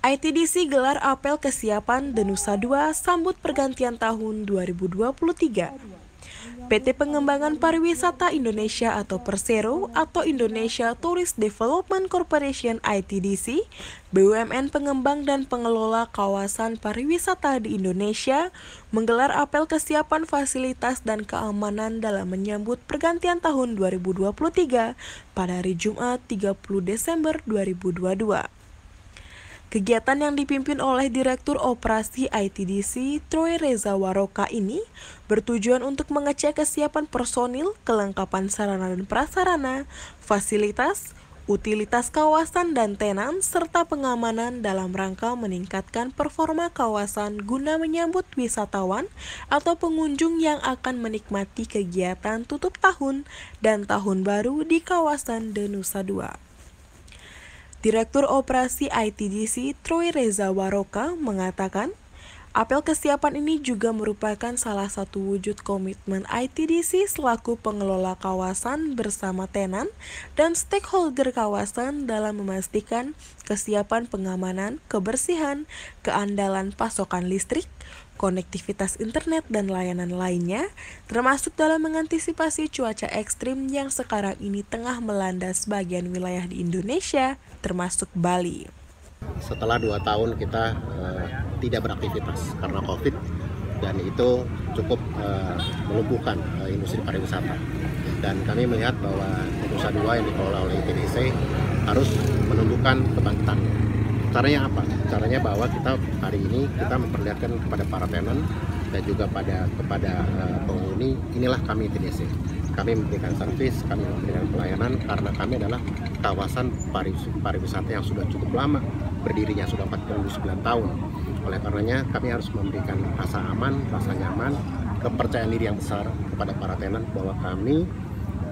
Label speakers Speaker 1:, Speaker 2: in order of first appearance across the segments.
Speaker 1: ITDC gelar apel kesiapan Denusa II sambut pergantian tahun 2023. PT Pengembangan Pariwisata Indonesia atau Persero atau Indonesia Tourist Development Corporation ITDC, BUMN pengembang dan pengelola kawasan pariwisata di Indonesia, menggelar apel kesiapan fasilitas dan keamanan dalam menyambut pergantian tahun 2023 pada hari Jumat 30 Desember 2022. Kegiatan yang dipimpin oleh Direktur Operasi ITDC, Troy Reza Waroka ini bertujuan untuk mengecek kesiapan personil, kelengkapan sarana dan prasarana, fasilitas, utilitas kawasan dan tenan, serta pengamanan dalam rangka meningkatkan performa kawasan guna menyambut wisatawan atau pengunjung yang akan menikmati kegiatan tutup tahun dan tahun baru di kawasan Denusa II. Direktur Operasi ITDC Troy Reza Waroka mengatakan, apel kesiapan ini juga merupakan salah satu wujud komitmen ITDC selaku pengelola kawasan bersama tenan dan stakeholder kawasan dalam memastikan kesiapan pengamanan, kebersihan, keandalan pasokan listrik, konektivitas internet dan layanan lainnya, termasuk dalam mengantisipasi cuaca ekstrim yang sekarang ini tengah melanda sebagian wilayah di Indonesia, termasuk Bali.
Speaker 2: Setelah 2 tahun kita tidak beraktivitas karena COVID, dan itu cukup melumpuhkan industri pariwisata. Dan kami melihat bahwa Denusa II yang dikelola oleh ITDC harus menunjukkan kebangkitannya. Caranya apa? Caranya bahwa kita hari ini kita memperlihatkan kepada para tenan dan juga kepada penghuni, inilah kami ITDC. Kami memberikan servis, kami memberikan pelayanan karena kami adalah kawasan pariwisata yang sudah cukup lama, berdirinya sudah 49 tahun. Oleh karenanya kami harus memberikan rasa aman, rasa nyaman, kepercayaan diri yang besar kepada para tenan bahwa kami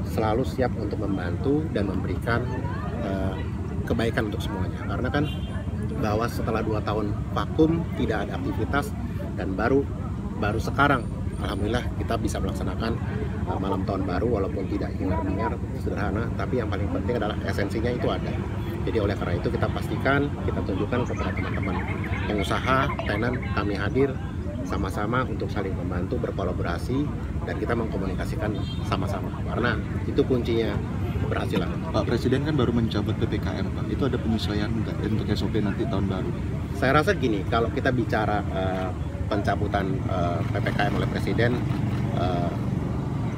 Speaker 2: selalu siap untuk membantu dan memberikan kebaikan untuk semuanya. Karena kan bahwa setelah 2 tahun vakum, tidak ada aktivitas, dan baru sekarang alhamdulillah kita bisa melaksanakan malam tahun baru walaupun tidak hingar-bingar, sederhana, tapi yang paling penting adalah esensinya itu ada. Jadi oleh karena itu kita pastikan, kita tunjukkan kepada teman-teman pengusaha, tenan, kami hadir sama-sama untuk saling membantu, berkolaborasi, dan kita mengkomunikasikan sama-sama. Karena itu kuncinya keberhasilan.
Speaker 3: Pak Presiden kan baru mencabut PPKM, Pak. Itu ada penyesuaian nggak untuk SOP nanti tahun baru?
Speaker 2: Saya rasa gini, kalau kita bicara pencabutan PPKM oleh Presiden,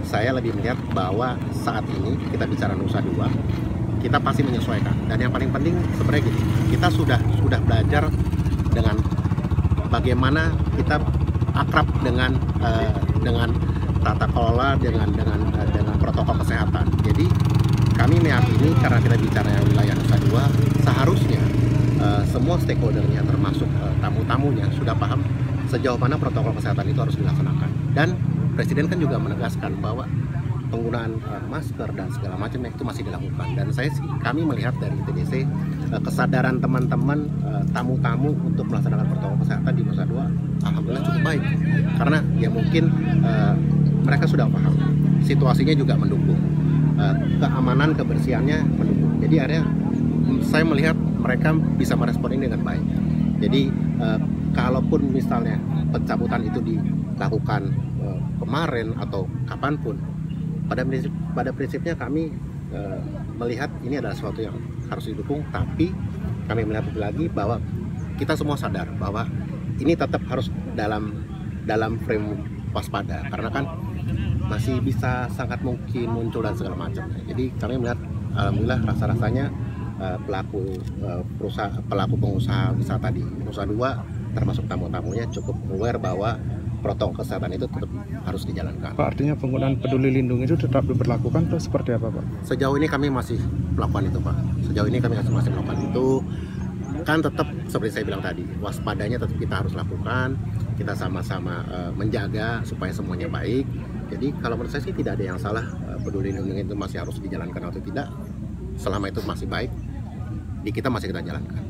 Speaker 2: saya lebih melihat bahwa saat ini kita bicara Nusa Dua, kita pasti menyesuaikan. Dan yang paling penting sebenarnya gini, kita sudah belajar dengan bagaimana kita akrab dengan tata kelola, dengan protokol kesehatan. Jadi kami meyakini karena kita bicara wilayah Nusa Dua, seharusnya semua stakeholdernya termasuk tamu-tamunya sudah paham sejauh mana protokol kesehatan itu harus dilaksanakan. Dan Presiden kan juga menegaskan bahwa penggunaan masker dan segala macamnya itu masih dilakukan. Dan kami melihat dari ITDC kesadaran teman-teman tamu-tamu untuk melaksanakan protokol kesehatan di Nusa Dua alhamdulillah cukup baik. Karena ya mungkin mereka sudah paham, situasinya juga mendukung, keamanan, kebersihannya mendukung. Jadi akhirnya saya melihat mereka bisa merespon ini dengan baik. Jadi kalaupun misalnya pencabutan itu dilakukan kemarin atau kapanpun, pada prinsipnya kami melihat ini adalah sesuatu yang harus didukung, tapi kami melihat lagi bahwa kita semua sadar bahwa ini tetap harus dalam frame waspada, karena kan masih bisa sangat mungkin muncul dan segala macam. Jadi kami melihat alhamdulillah rasa-rasanya pelaku pengusaha wisata di Nusa Dua termasuk tamu-tamunya cukup aware bahwa protokol kesehatan itu tetap harus dijalankan.
Speaker 4: Pak, artinya penggunaan peduli lindungi itu tetap diberlakukan atau seperti apa, Pak?
Speaker 2: Sejauh ini kami masih melakukan itu, Pak. Sejauh ini kami masih melakukan itu. Kan tetap seperti saya bilang tadi, waspadanya tetap kita harus lakukan. Kita sama-sama menjaga supaya semuanya baik. Jadi kalau menurut saya sih tidak ada yang salah, peduli lindungi itu masih harus dijalankan atau tidak. Selama itu masih baik, di kita masih kita jalankan.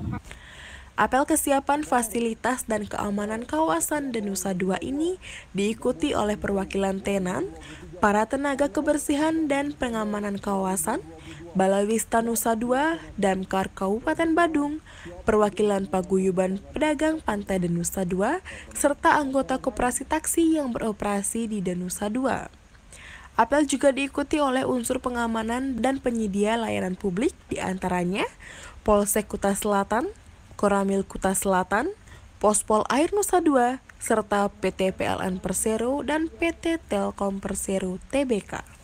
Speaker 1: Apel kesiapan fasilitas dan keamanan kawasan Denusa II ini diikuti oleh perwakilan tenan, para tenaga kebersihan dan pengamanan kawasan, Balawista Nusa Dua, Damkar Kabupaten Badung, perwakilan paguyuban pedagang Pantai Denusa Dua, serta anggota koperasi taksi yang beroperasi di Denusa Dua. Apel juga diikuti oleh unsur pengamanan dan penyedia layanan publik, diantaranya Polsek Kuta Selatan, Koramil Kuta Selatan, Pospol Air Nusa Dua, serta PT PLN Persero dan PT Telkom Persero Tbk.